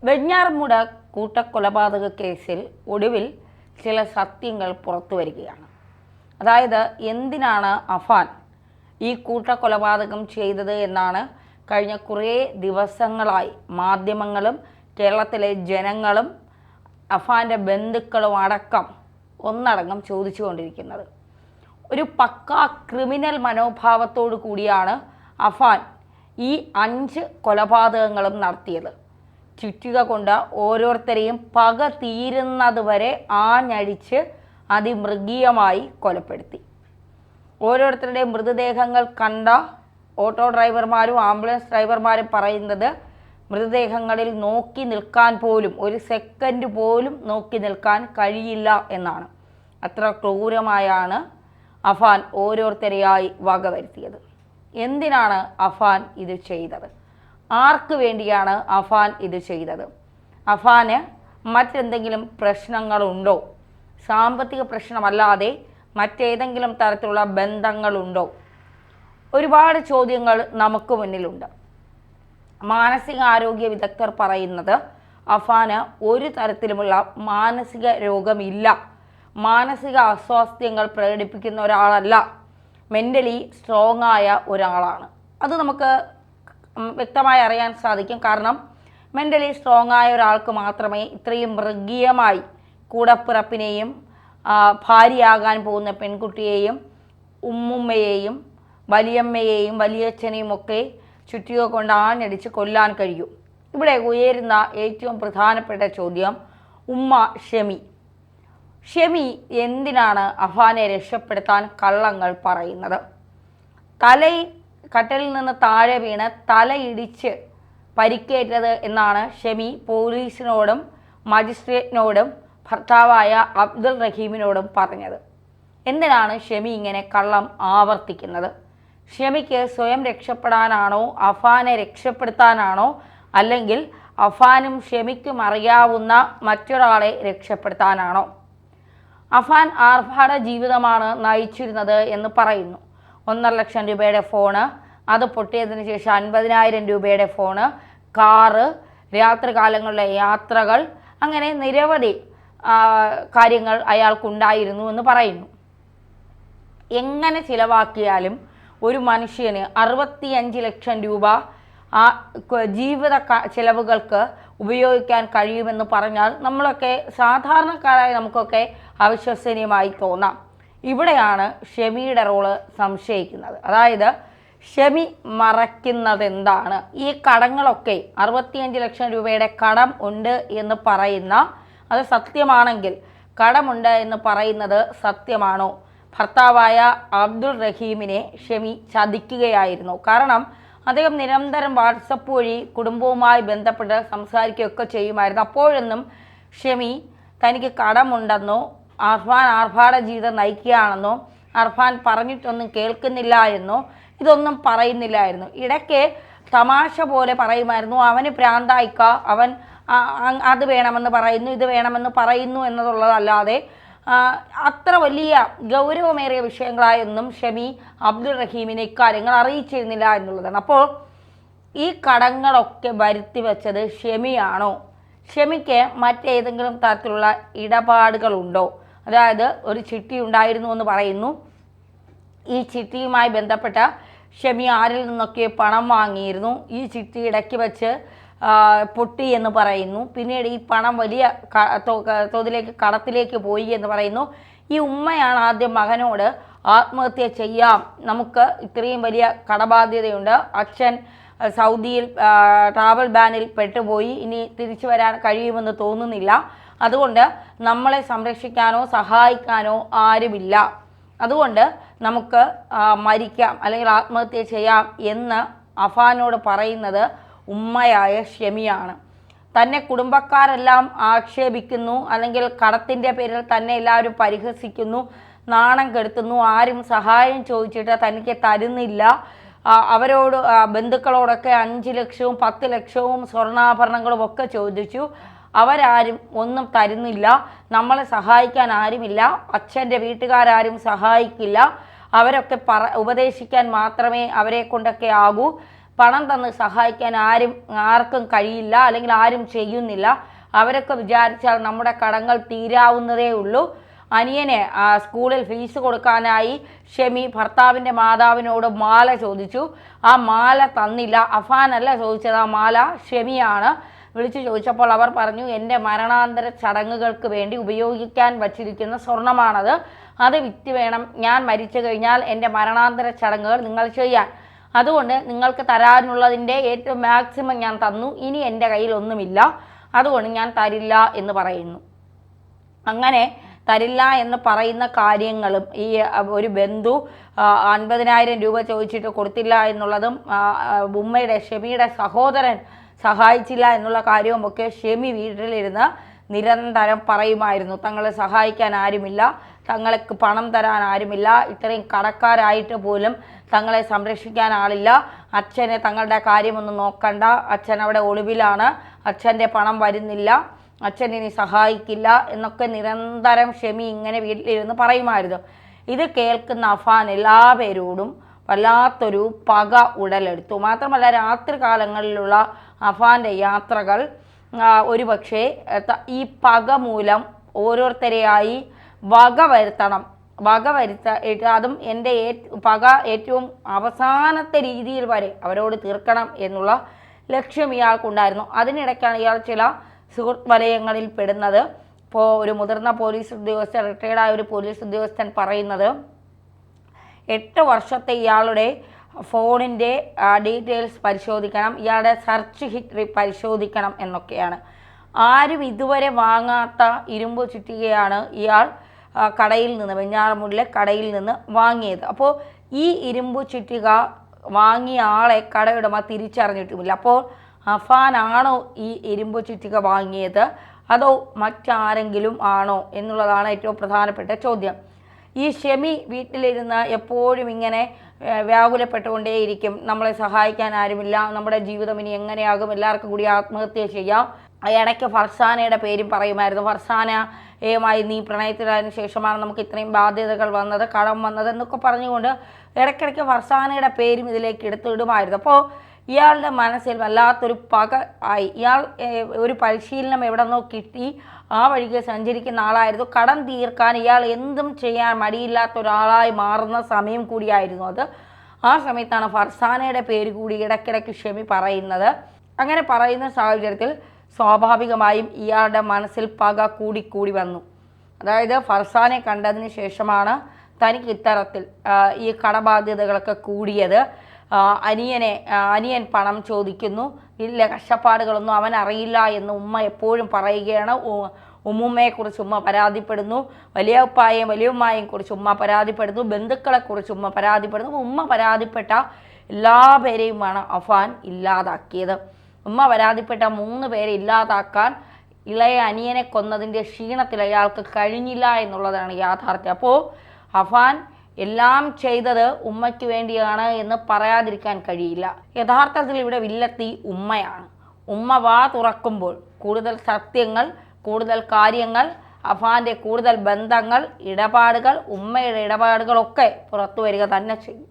വെഞ്ഞാറമൂട് കൂട്ടക്കൊലപാതക കേസിൽ ഒടുവിൽ ചില സത്യങ്ങൾ പുറത്തു വരികയാണ്. അതായത് എന്തിനാണ് അഫാൻ ഈ കൂട്ടക്കൊലപാതകം ചെയ്തത് എന്നാണ് കഴിഞ്ഞ കുറേ ദിവസങ്ങളായി മാധ്യമങ്ങളും കേരളത്തിലെ ജനങ്ങളും അഫാൻ്റെ ബന്ധുക്കളും അടക്കം ഒന്നടങ്കം ചോദിച്ചുകൊണ്ടിരിക്കുന്നത്. ഒരു പക്കാ ക്രിമിനൽ മനോഭാവത്തോടു കൂടിയാണ് അഫാൻ ഈ 5 കൊലപാതകങ്ങളും നടത്തിയത്. ചുറ്റിക കൊണ്ട് ഓരോരുത്തരെയും പക തീരുന്നത് വരെ ആഞ്ഞടിച്ച് അതിമൃഗീയമായി കൊലപ്പെടുത്തി. ഓരോരുത്തരുടെ മൃതദേഹങ്ങൾ കണ്ട ഓട്ടോ ഡ്രൈവർമാരും ആംബുലൻസ് ഡ്രൈവർമാരും പറയുന്നത് മൃതദേഹങ്ങളിൽ നോക്കി നിൽക്കാൻ പോലും ഒരു സെക്കൻഡ് പോലും നോക്കി നിൽക്കാൻ കഴിയില്ല എന്നാണ്. അത്ര ക്രൂരമായാണ് അഫാൻ ഓരോരുത്തരെയായി വകവരുത്തിയത്. എന്തിനാണ് അഫാൻ ഇത് ചെയ്തത്? ആർക്ക് വേണ്ടിയാണ് അഫാൻ ഇത് ചെയ്തത്? അഫാന് മറ്റെന്തെങ്കിലും പ്രശ്നങ്ങളുണ്ടോ? സാമ്പത്തിക പ്രശ്നമല്ലാതെ മറ്റേതെങ്കിലും തരത്തിലുള്ള ബന്ധങ്ങളുണ്ടോ? ഒരുപാട് ചോദ്യങ്ങൾ നമുക്ക് മുന്നിലുണ്ട്. മാനസികാരോഗ്യ വിദഗ്ധർ പറയുന്നത് അഫാന് ഒരു തരത്തിലുമുള്ള മാനസിക രോഗമില്ല, മാനസിക അസ്വാസ്ഥ്യങ്ങൾ പ്രകടിപ്പിക്കുന്ന ഒരാളല്ല, മെൻ്റലി സ്ട്രോങ് ആയ ഒരാളാണ്. അത് നമുക്ക് വ്യക്തമായി അറിയാൻ സാധിക്കും. കാരണം മെൻ്റലി സ്ട്രോങ് ആയ ഒരാൾക്ക് മാത്രമേ ഇത്രയും മൃഗീയമായി കൂടപ്പിറപ്പിനെയും ഭാര്യയാകാൻ പോകുന്ന പെൺകുട്ടിയെയും ഉമ്മുമ്മയെയും വലിയമ്മയെയും വലിയച്ഛനെയും ഒക്കെ ചുറ്റിക കൊണ്ട് ആഞ്ഞടിച്ച് കൊല്ലാൻ കഴിയൂ. ഇവിടെ ഉയരുന്ന ഏറ്റവും പ്രധാനപ്പെട്ട ചോദ്യം ഉമ്മ ഷെമി എന്തിനാണ് അഫാനെ രക്ഷപ്പെടുത്താൻ കള്ളങ്ങൾ പറയുന്നത്? കട്ടലിൽ നിന്ന് താഴെ വീണ് തലയിടിച്ച് പരിക്കേറ്റത് എന്നാണ് ഷെമി പോലീസിനോടും മജിസ്ട്രേറ്റിനോടും ഭർത്താവായ അബ്ദുൾ റഹീമിനോടും പറഞ്ഞത്. എന്തിനാണ് ഷെമി ഇങ്ങനെ കള്ളം ആവർത്തിക്കുന്നത്? ഷെമിക്ക് സ്വയം രക്ഷപ്പെടാനാണോ, അഫാനെ രക്ഷപ്പെടുത്താനാണോ, അല്ലെങ്കിൽ അഫാനും ഷെമിക്കും അറിയാവുന്ന മറ്റൊരാളെ രക്ഷപ്പെടുത്താനാണോ? അഫാൻ ആർഭാട ജീവിതമാണ് നയിച്ചിരുന്നത് എന്ന് പറയുന്നു. 1.5 ലക്ഷം രൂപയുടെ ഫോണ്, അത് പൊട്ടിയതിന് ശേഷം 50,000 രൂപയുടെ ഫോണ്, കാറ്, രാത്രികാലങ്ങളിലെ യാത്രകൾ, അങ്ങനെ നിരവധി കാര്യങ്ങൾ അയാൾക്കുണ്ടായിരുന്നു എന്ന് പറയുന്നു. എങ്ങനെ ചിലവാക്കിയാലും ഒരു മനുഷ്യന് 65 ലക്ഷം രൂപ ആ ജീവിത ചിലവുകൾക്ക് ഉപയോഗിക്കാൻ കഴിയുമെന്ന് പറഞ്ഞാൽ നമ്മളൊക്കെ സാധാരണക്കാരായ നമുക്കൊക്കെ അവിശ്വസനീയമായി തോന്നാം. ഇവിടെയാണ് ഷെമിയുടെ റോള് സംശയിക്കുന്നത്. അതായത് ഷെമി മറയ്ക്കുന്നത് എന്താണ്? ഈ കടങ്ങളൊക്കെ 65 ലക്ഷം രൂപയുടെ കടം ഉണ്ട് എന്ന് പറയുന്ന അത് സത്യമാണെങ്കിൽ കടമുണ്ട് എന്ന് പറയുന്നത് സത്യമാണോ? ഭർത്താവായ അബ്ദുൾ റഹീമിനെ ഷെമി ചതിക്കുകയായിരുന്നു. കാരണം അദ്ദേഹം നിരന്തരം വാട്സപ്പ് വഴി കുടുംബവുമായി ബന്ധപ്പെട്ട് സംസാരിക്കുകയൊക്കെ ചെയ്യുമായിരുന്നു. അപ്പോഴൊന്നും ഷെമി തനിക്ക് കടമുണ്ടെന്നോ അർഫാൻ ആർഭാട ജീവിതം നയിക്കുകയാണെന്നോ അർഫാൻ പറഞ്ഞിട്ടൊന്നും കേൾക്കുന്നില്ല എന്നോ ഇതൊന്നും പറയുന്നില്ലായിരുന്നു. ഇടയ്ക്ക് തമാശ പോലെ പറയുമായിരുന്നു, അവന് പ്രാന്തായിക്ക, അവൻ അത് വേണമെന്ന് പറയുന്നു, ഇത് വേണമെന്ന് പറയുന്നു എന്നതുള്ളതല്ലാതെ അത്ര വലിയ ഗൗരവമേറിയ വിഷയങ്ങളായൊന്നും ഷെമി അബ്ദുൾ റഹീമിനെ ഇക്കാര്യങ്ങൾ അറിയിച്ചിരുന്നില്ല എന്നുള്ളതാണ്. അപ്പോൾ ഈ കടങ്ങളൊക്കെ വരുത്തി വെച്ചത് ഷെമിയാണോ? ഷെമിക്ക് മറ്റേതെങ്കിലും തരത്തിലുള്ള ഇടപാടുകളുണ്ടോ? അതായത് ഒരു ചിട്ടി ഉണ്ടായിരുന്നു എന്ന് പറയുന്നു. ഈ ചിട്ടിയുമായി ബന്ധപ്പെട്ട ഷെമി ആരിൽ നിന്നൊക്കെ പണം വാങ്ങിയിരുന്നു. ഈ ചിട്ടി ഇടയ്ക്ക് വെച്ച് പൊട്ടി എന്ന് പറയുന്നു. പിന്നീട് ഈ പണം വലിയ തോതിലേക്ക് കടത്തിലേക്ക് പോയി എന്ന് പറയുന്നു. ഈ ഉമ്മയാണ് ആദ്യം മകനോട് ആത്മഹത്യ ചെയ്യാം, നമുക്ക് ഇത്രയും വലിയ കടബാധ്യതയുണ്ട്, അച്ഛൻ സൗദിയിൽ ട്രാവൽ ബാനിൽ പെട്ടുപോയി, ഇനി തിരിച്ചു വരാൻ കഴിയുമെന്ന് തോന്നുന്നില്ല, അതുകൊണ്ട് നമ്മളെ സംരക്ഷിക്കാനോ സഹായിക്കാനോ ആരുമില്ല, അതുകൊണ്ട് നമുക്ക് മരിക്കാം അല്ലെങ്കിൽ ആത്മഹത്യ ചെയ്യാം എന്ന് അഫാനോട് പറയുന്നത് ഉമ്മയായ ഷെമിയാണ്. തന്നെ കുടുംബക്കാരെല്ലാം ആക്ഷേപിക്കുന്നു, അല്ലെങ്കിൽ കടത്തിൻ്റെ പേരിൽ തന്നെ എല്ലാവരും പരിഹസിക്കുന്നു, നാണം കെടുത്തുന്നു, ആരും സഹായം ചോദിച്ചിട്ട് തനിക്ക് തരുന്നില്ല, അവരോട് ബന്ധുക്കളോടൊക്കെ 5 ലക്ഷവും 10 ലക്ഷവും സ്വർണ്ണാഭരണങ്ങളും ഒക്കെ ചോദിച്ചു, അവരാരും ഒന്നും തരുന്നില്ല, നമ്മളെ സഹായിക്കാൻ ആരുമില്ല, അച്ഛൻ്റെ വീട്ടുകാരും സഹായിക്കില്ല, അവരൊക്കെ ഉപദേശിക്കാൻ മാത്രമേ അവരെ കൊണ്ടൊക്കെ ആകൂ, പണം തന്ന് സഹായിക്കാൻ ആർക്കും കഴിയില്ല, അല്ലെങ്കിൽ ആരും ചെയ്യുന്നില്ല. അവരൊക്കെ വിചാരിച്ചാൽ നമ്മുടെ കടങ്ങൾ തീരാവുന്നതേ ഉള്ളൂ. അനിയനെ സ്കൂളിൽ ഫീസ് കൊടുക്കാനായി ഷെമി ഭർത്താവിൻ്റെ മാതാവിനോട് മാല ചോദിച്ചു. ആ മാല തന്നില്ല. അഫാനല്ല ചോദിച്ചത്, ആ മാല ഷെമിയാണ്. വിളിച്ചു ചോദിച്ചപ്പോൾ അവർ പറഞ്ഞു, എൻ്റെ മരണാന്തര ചടങ്ങുകൾക്ക് വേണ്ടി ഉപയോഗിക്കാൻ വച്ചിരിക്കുന്ന സ്വർണമാണത്. അത് വിറ്റ് വേണം ഞാൻ മരിച്ചു കഴിഞ്ഞാൽ എൻ്റെ മരണാന്തര ചടങ്ങുകൾ നിങ്ങൾ ചെയ്യാൻ. അതുകൊണ്ട് നിങ്ങൾക്ക് തരാനുള്ളതിൻ്റെ ഏറ്റവും മാക്സിമം ഞാൻ തന്നു. ഇനി എൻ്റെ കയ്യിൽ ഒന്നുമില്ല, അതുകൊണ്ട് ഞാൻ തരില്ല എന്ന് പറയുന്നു. അങ്ങനെ തരില്ല എന്ന് പറയുന്ന കാര്യങ്ങളും ഈ ഒരു ബന്ധു 50,000 രൂപ ചോദിച്ചിട്ട് കൊടുത്തില്ല എന്നുള്ളതും ഷെമിയുടെ സഹോദരൻ സഹായിച്ചില്ല എന്നുള്ള കാര്യവുമൊക്കെ ഷെമി വീട്ടിലിരുന്ന് നിരന്തരം പറയുമായിരുന്നു. തങ്ങളെ സഹായിക്കാൻ ആരുമില്ല, തങ്ങൾക്ക് പണം തരാൻ ആരുമില്ല, ഇത്രയും കടക്കാരായിട്ട് പോലും തങ്ങളെ സംരക്ഷിക്കാൻ ആളില്ല, അച്ഛനെ തങ്ങളുടെ കാര്യമൊന്നും നോക്കണ്ട, അച്ഛൻ അവിടെ ഒളിവിലാണ്, അച്ഛൻ്റെ പണം വരുന്നില്ല, അച്ഛൻ ഇനി സഹായിക്കില്ല എന്നൊക്കെ നിരന്തരം ഷെമി ഇങ്ങനെ വീട്ടിലിരുന്ന് പറയുമായിരുന്നു. ഇത് കേൾക്കുന്ന അഫാൻ എല്ലാവരോടും വല്ലാത്തൊരു പക ഉടലെടുത്തു. മാത്രമല്ല രാത്രി കാലങ്ങളിലുള്ള അഫാൻ്റെ യാത്രകൾ ഒരുപക്ഷെ ഈ പക മൂലം ഓരോരുത്തരെയായി വകവരുത്തിയിട്ട് അതും എൻ്റെ പക ഏറ്റവും അവസാനത്തെ രീതിയിൽ വരെ അവരോട് തീർക്കണം എന്നുള്ള ലക്ഷ്യം ഇയാൾക്കുണ്ടായിരുന്നു. അതിനിടയ്ക്കാണ് ഇയാൾ ചില സുഹൃത്ത് വലയങ്ങളിൽ പെടുന്നത്. ഇപ്പോൾ ഒരു മുതിർന്ന പോലീസ് ഉദ്യോഗസ്ഥൻ, റിട്ടയർഡായ ഒരു പോലീസ് ഉദ്യോഗസ്ഥൻ പറയുന്നത് 8 വർഷത്തെ ഇയാളുടെ ഫോണിൻ്റെ ഡീറ്റെയിൽസ് പരിശോധിക്കണം, ഇയാളുടെ സെർച്ച് ഹിസ്റ്ററി പരിശോധിക്കണം എന്നൊക്കെയാണ്. ആരും ഇതുവരെ വാങ്ങാത്ത ഇരുമ്പ് ചുറ്റികയാണ് ഇയാൾ കടയിൽ നിന്ന്, വെഞ്ഞാറമൂടിലെ കടയിൽ നിന്ന് വാങ്ങിയത്. അപ്പോൾ ഈ ഇരുമ്പ് ചുറ്റിക വാങ്ങിയ ആളെ കടയുടമ തിരിച്ചറിഞ്ഞിട്ടുമില്ല. അപ്പോൾ അഫാനാണോ ഈ ഇരുമ്പ് ചുറ്റിക വാങ്ങിയത്, അതോ മറ്റാരെങ്കിലും ആണോ എന്നുള്ളതാണ് ഏറ്റവും പ്രധാനപ്പെട്ട ചോദ്യം. ഈ ഷെമി വീട്ടിലിരുന്ന് എപ്പോഴും ഇങ്ങനെ വ്യാകുലപ്പെട്ടുകൊണ്ടേയിരിക്കും. നമ്മളെ സഹായിക്കാൻ ആരുമില്ല, നമ്മുടെ ജീവിതം ഇനി എങ്ങനെയാകും, എല്ലാവർക്കും കൂടി ആത്മഹത്യ ചെയ്യാം. ഇടയ്ക്ക് ഫർസാനയുടെ പേരും പറയുമായിരുന്നു. ഫർസാനയുമായി നീ പ്രണയത്തിലായതിനു ശേഷമാണ് നമുക്ക് ഇത്രയും ബാധ്യതകൾ വന്നത്, കടം വന്നത് എന്നൊക്കെ പറഞ്ഞുകൊണ്ട് ഇടയ്ക്കിടയ്ക്ക് ഫർസാനയുടെ പേരും ഇതിലേക്ക് എടുത്തിടുമായിരുന്നു. അപ്പോൾ ഇയാളുടെ മനസ്സിൽ വല്ലാത്തൊരു പക ആയി. ഇയാൾ ഒരു പരിശീലനം എവിടെ നിന്നോ കിട്ടി ആ വഴിക്ക് സഞ്ചരിക്കുന്ന ആളായിരുന്നു. കടം തീർക്കാൻ ഇയാൾ എന്തും ചെയ്യാൻ മടിയില്ലാത്ത ഒരാളായി മാറുന്ന സമയം കൂടിയായിരുന്നു അത്. ആ സമയത്താണ് ഫർസാനയുടെ പേര് കൂടി ഇടയ്ക്കിടയ്ക്ക് ഷെമി പറയുന്നത്. അങ്ങനെ പറയുന്ന സാഹചര്യത്തിൽ സ്വാഭാവികമായും ഇയാളുടെ മനസ്സിൽ പക കൂടിക്കൂടി വന്നു. അതായത് ഫർസാനെ കണ്ടതിന് ശേഷമാണ് തനിക്ക് ഇത്തരത്തിൽ ഈ കടബാധ്യതകളൊക്കെ കൂടിയത്. അനിയൻ പണം ചോദിക്കുന്നു, ഇല്ല കഷ്ടപ്പാടുകളൊന്നും അവൻ അറിയില്ല എന്ന് ഉമ്മ എപ്പോഴും പറയുകയാണ്. ഉമ്മുമ്മയെക്കുറിച്ച് ഉമ്മ പരാതിപ്പെടുന്നു, വലിയപ്പായെയും വലിയുമ്മായെയും കുറിച്ച് ഉമ്മ പരാതിപ്പെടുന്നു, ബന്ധുക്കളെക്കുറിച്ച് ഉമ്മ പരാതിപ്പെടുന്നു. ഉമ്മ പരാതിപ്പെട്ട എല്ലാ പേരെയുമാണ് അഫാൻ ഇല്ലാതാക്കിയത്. ഉമ്മ പരാതിപ്പെട്ട 3 പേരെ ഇല്ലാതാക്കാൻ ഇളയ അനിയനെ കൊന്നതിൻ്റെ ക്ഷീണത്തിൽ അയാൾക്ക് കഴിഞ്ഞില്ല എന്നുള്ളതാണ് യാഥാർത്ഥ്യം. അപ്പോൾ അഫാൻ എല്ലാം ചെയ്തത് ഉമ്മയ്ക്ക് വേണ്ടിയാണ് എന്ന് പറയാതിരിക്കാൻ കഴിയില്ല. യഥാർത്ഥത്തിൽ ഇവിടെ വില്ലത്തി ഉമ്മയാണ്. ഉമ്മ വാ തുറക്കുമ്പോൾ കൂടുതൽ സത്യങ്ങൾ, കൂടുതൽ കാര്യങ്ങൾ, അഫാൻ്റെ കൂടുതൽ ബന്ധങ്ങൾ, ഇടപാടുകൾ, ഉമ്മയുടെ ഇടപാടുകളൊക്കെ പുറത്തു വരിക തന്നെ ചെയ്യും.